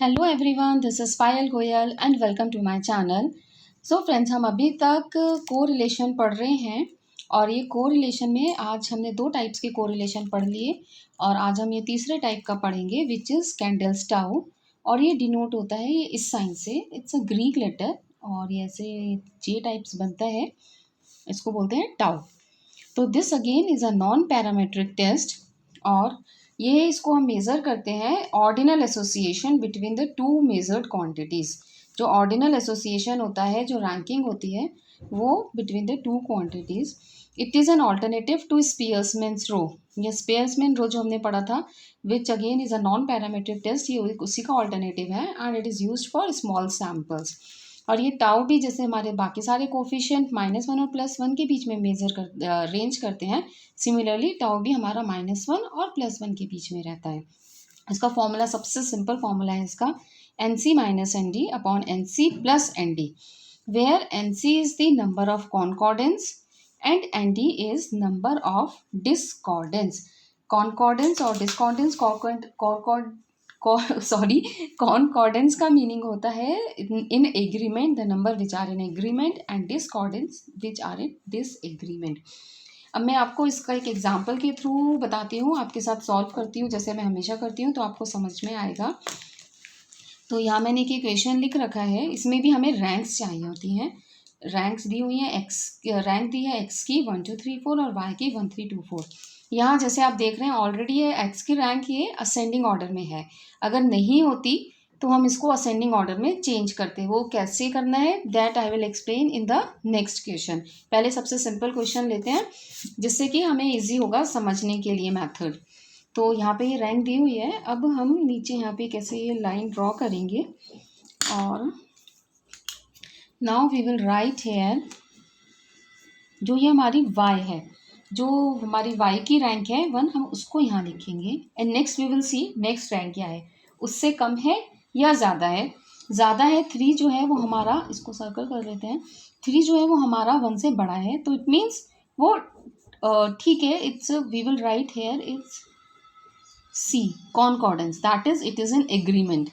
Hello everyone, this is Payal Goyal and welcome to my channel. So friends, हम अभी तक correlation पढ़ रहे हैं और ये कोरिलेशन में आज हमने दो टाइप्स के कोरिलेशन पढ़ लिए और आज हम ये तीसरे टाइप का पढ़ेंगे विच इज़ कैंडल्स टाउ। और ये डिनोट होता है ये इस साइन से, इट्स अ ग्रीक लेटर और ये ऐसे जे टाइप्स बनता है, इसको बोलते हैं टाउ। तो this again is a non parametric test और ये इसको हम मेज़र करते हैं ordinal association between the two measured quantities. जो ऑर्डिनल एसोसिएशन होता है, जो रैंकिंग होती है वो between the two quantities. It is an alternative to Spearman's rho. ये स्पियर्समैन रो जो हमने पढ़ा था which again is a non parametric test, ये उसी का ऑल्टरनेटिव है and it is used for small samples. और ये टाउ भी जैसे हमारे बाकी सारे कोफिशिएंट -1 और +1 के बीच में रेंज करते हैं, सिमिलरली टाउ भी हमारा -1 और +1 के बीच में रहता है। इसका फॉर्मूला सबसे सिंपल फॉर्मूला है इसका NC minus ND upon NC plus ND, where NC is the number of concordance and ND is number of discordance. Concordance और डिस्कॉर्डेंस सॉरी कॉन्कॉर्डेंस का मीनिंग होता है in agreement, the number which are in agreement, and discordance which are in disagreement. अब मैं आपको इसका एक example के थ्रू बताती हूँ, आपके साथ सॉल्व करती हूँ जैसे मैं हमेशा करती हूँ, तो आपको समझ में आएगा। तो यहाँ मैंने एक इक्वेशन लिख रखा है, इसमें भी हमें रैंक्स चाहिए होती हैं। रैंक्स दी हुई हैं, रैंक दी है एक्स की 1 2 3 4 और वाई की 1 3 2 4। यहाँ जैसे आप देख रहे हैं ऑलरेडी ये एक्स की रैंक ये असेंडिंग ऑर्डर में है। अगर नहीं होती तो हम इसको असेंडिंग ऑर्डर में चेंज करते हैं। वो कैसे करना है that I will explain in the next question. पहले सबसे सिंपल क्वेश्चन लेते हैं जिससे कि हमें ईजी होगा समझने के लिए मैथड। तो यहाँ पे ये रैंक दी हुई है। अब हम नीचे यहाँ पे कैसे ये लाइन ड्रॉ करेंगे और now we will write here जो ये हमारी y है, जो हमारी y की रैंक है 1, हम उसको यहाँ लिखेंगे and next we will see next rank क्या है, उससे कम है या ज़्यादा है। ज़्यादा है 3 जो है वो हमारा, इसको सर्कल कर लेते हैं, 3 जो है वो हमारा 1 से बड़ा है, तो इट मीन्स वो ठीक है। It's we will write here it's C concordance, that is it is an agreement.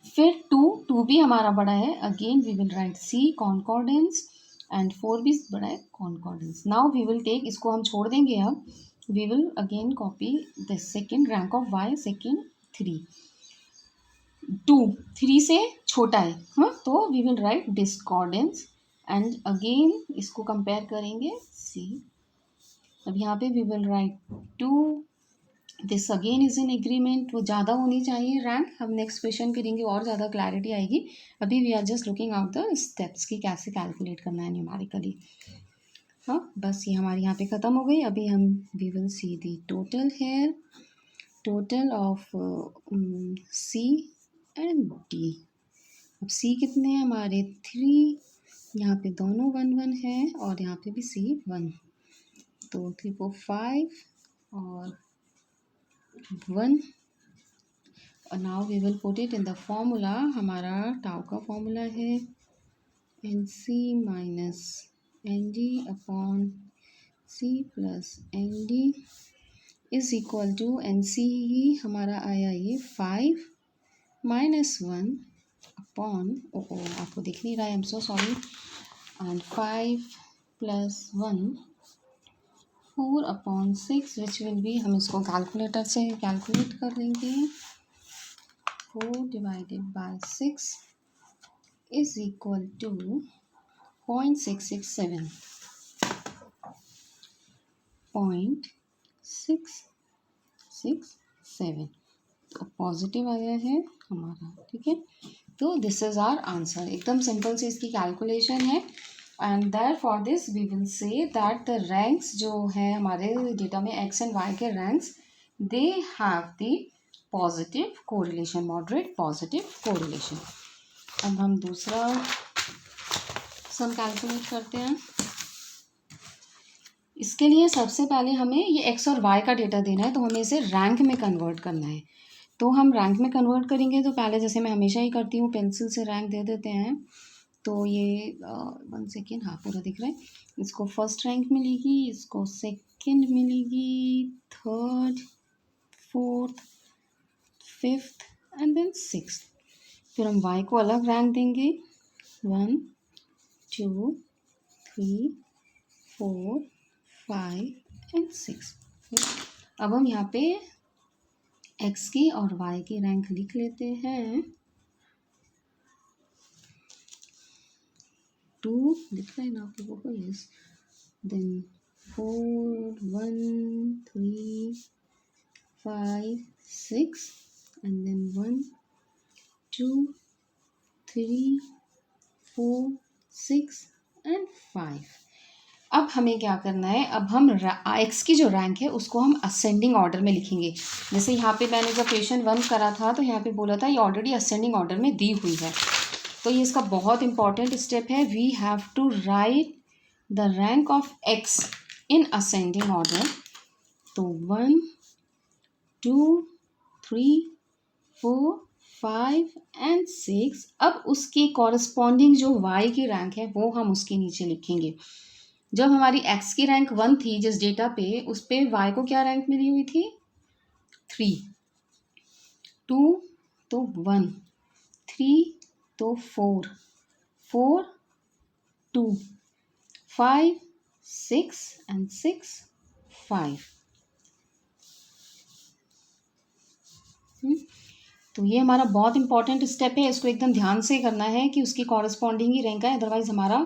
फिर टू भी हमारा बड़ा है, again we will write C concordance and 4 भी बड़ा है concordance. Now we will take, इसको हम छोड़ देंगे, अब we will again copy the second rank of Y, second 3, 2 3 से छोटा है, हाँ, तो we will write discordance and again इसको कंपेयर करेंगे सी। अब यहाँ पे we will write 2, this again is in agreement, वो ज़्यादा होनी चाहिए रैंक। हम नेक्स्ट क्वेश्चन करेंगे और ज़्यादा क्लैरिटी आएगी। अभी we are just looking out the steps की कैसे कैलकुलेट करना है न्यूमेरिकली। हाँ, बस ये हमारी यहाँ पे ख़त्म हो गई। अभी हम we will see the total here, total of C and D. अब सी कितने हैं हमारे 3, यहाँ पे दोनों 1 1 है और यहाँ पे भी सी 1, तो 3 4 5 और 1। और now we will put it in the formula. हमारा टाउ का फॉर्मूला है NC minus ND upon C plus ND is equal to NC ही हमारा आया ये 5 -1 अपॉन, ओ आपको दिख नहीं रहा है, I am so sorry, and 5 + 1 4 upon 6 which will be, हम इसको कैलकुलेटर से कैलकुलेट कर लेंगे। 4 divided by 6 is equal to 0.667, 0.667, तो पॉजिटिव आया है हमारा, ठीक है। तो दिस इज आवर आंसर, एकदम सिंपल से इसकी कैलकुलेशन है। And therefore this we will say that the ranks जो है हमारे डेटा में एक्स एंड वाई के ranks, they have the positive correlation, moderate positive correlation. अब हम दूसरा सम कैलकुलेट करते हैं। इसके लिए सबसे पहले हमें ये एक्स और वाई का डेटा देना है, तो हमें इसे रैंक में कन्वर्ट करना है। तो हम रैंक में कन्वर्ट करेंगे, तो पहले जैसे मैं हमेशा ही करती हूँ पेंसिल से रैंक दे देते हैं। तो ये 1 सेकेंड, हाँ पूरा दिख रहा है। इसको फर्स्ट रैंक मिलेगी, इसको सेकेंड मिलेगी, third, fourth, fifth and then sixth. फिर हम y को अलग रैंक देंगे 1 2 3 4 5 एंड 6। अब हम यहाँ पे x की और y की रैंक लिख लेते हैं। 2 दिख रहा है ना आप लोगों को? Yes. Then 4 1 3 5 6 and then 1 2 3 4 6 and 5। अब हमें क्या करना है, अब हम एक्स की जो रैंक है उसको हम असेंडिंग ऑर्डर में लिखेंगे। जैसे यहाँ पे मैंने जब क्वेश्चन 1 करा था तो यहाँ पे बोला था ये ऑलरेडी असेंडिंग ऑर्डर में दी हुई है, तो ये इसका बहुत इंपॉर्टेंट स्टेप है। We have to write the rank of X in ascending order. तो 1 2 3 4 5 एंड 6। अब उसके कॉरस्पॉन्डिंग जो y की रैंक है वो हम उसके नीचे लिखेंगे। जब हमारी x की रैंक 1 थी जिस डेटा पे, उस पे y को क्या रैंक मिली हुई थी? 3। 2 तो 1, 3 तो 4, 4 2 5 6 एंड 6 5। तो ये हमारा बहुत इंपॉर्टेंट स्टेप है, इसको एकदम ध्यान से करना है कि उसकी कॉरस्पॉन्डिंग ही रैंक है, अदरवाइज हमारा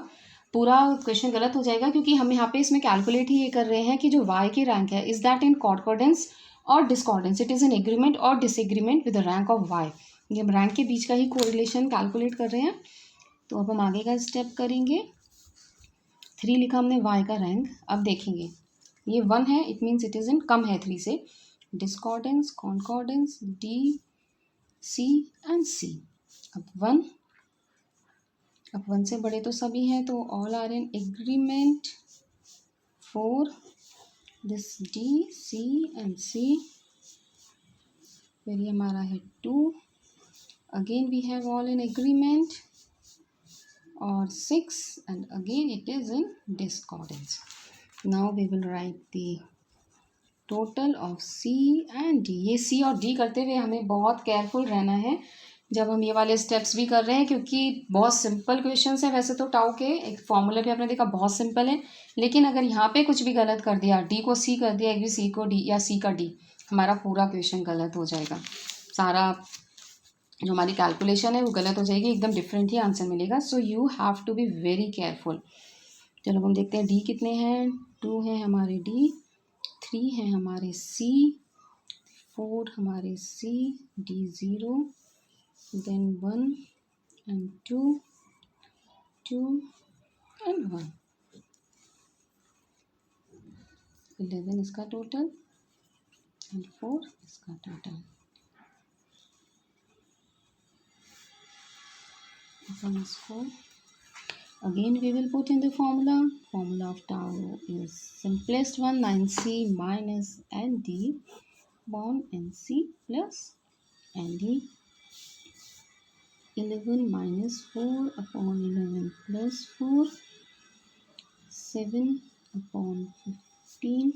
पूरा क्वेश्चन गलत हो जाएगा। क्योंकि हम यहाँ पे इसमें कैलकुलेट ही ये कर रहे हैं कि जो y की रैंक है इज दैट इन कॉर्कोडेंस और डिस्कॉर्डेंस, इट इज़ एन एग्रीमेंट और disagreement with the rank of y। ये हम रैंक के बीच का ही कोरिलेशन कैलकुलेट कर रहे हैं। तो अब हम आगे का स्टेप करेंगे। 3 लिखा हमने y का रैंक। अब देखेंगे ये 1 है, it means it is in कम है 3 से। Discordance, concordance, D C and C. अब 1 से बड़े तो सभी हैं, तो all are in agreement for this D C and C. फिर ये हमारा है 2, again we have all in agreement, और 6 and again it is in discordance. Now we will write the total of C and D. ये C और D करते हुए हमें बहुत केयरफुल रहना है जब हम ये वाले स्टेप्स भी कर रहे हैं, क्योंकि बहुत सिंपल क्वेश्चन है। वैसे तो टाउ के एक फॉर्मूला भी आपने देखा बहुत सिंपल है, लेकिन अगर यहाँ पे कुछ भी गलत कर दिया, डी को सी कर दिया, एक भी सी को डी या सी का डी, हमारा पूरा क्वेश्चन गलत हो जाएगा। सारा जो हमारी कैलकुलेशन है वो गलत हो जाएगी, एकदम डिफरेंट ही आंसर मिलेगा। So you have to be very careful. चलो हम देखते हैं डी कितने हैं। 2 हैं हमारे डी, 3 हैं हमारे सी, 4 हमारे सी, डी 0, देन 1 एंड 2, 2 एंड 1, 11 इसका टोटल एंड 4 इसका टोटल। इसको again we will put in the formula of tau is simplest one, 9c minus nd upon nc plus nd, 11 minus 4 upon 11 plus 4, 7 upon 15,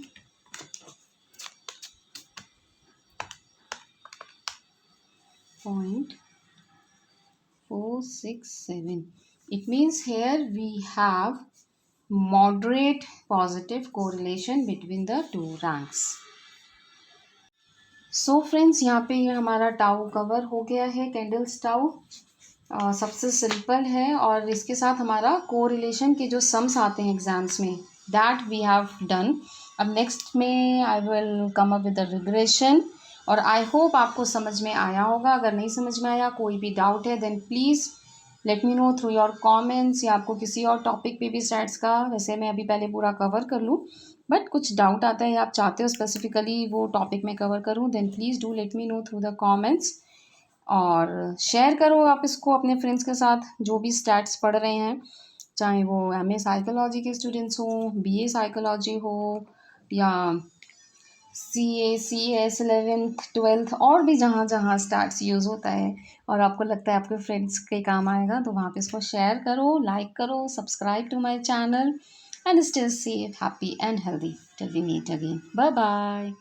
0.467. It means here we have moderate positive correlation between the two ranks. So friends, यहाँ पे हमारा tau cover हो गया है, candles tau सबसे simple है, और इसके साथ हमारा कोरिलेशन के जो सम्स आते हैं एग्जाम्स में, दैट वी हैव डन। अब नेक्स्ट में I will come up with the regression, और आई होप आपको समझ में आया होगा। अगर नहीं समझ में आया, कोई भी डाउट है, then please let me know through your comments, या आपको किसी और टॉपिक पे भी स्टैट्स का, वैसे मैं अभी पहले पूरा कवर कर लूँ, बट कुछ डाउट आता है या आप चाहते हो स्पेसिफिकली वो टॉपिक में कवर करूँ, then please do let me know through the comments. और शेयर करो आप इसको अपने फ्रेंड्स के साथ जो भी स्टैट्स पढ़ रहे हैं, चाहे वो MA साइकोलॉजी के स्टूडेंट्स हों, BA साइकोलॉजी हो, या CA CS 11th 12th, और भी जहाँ जहाँ स्टैट्स यूज़ होता है और आपको लगता है आपके फ्रेंड्स के काम आएगा, तो वहाँ पे इसको शेयर करो, लाइक करो, subscribe to my channel, and stay safe, happy and healthy till we meet again. Bye bye.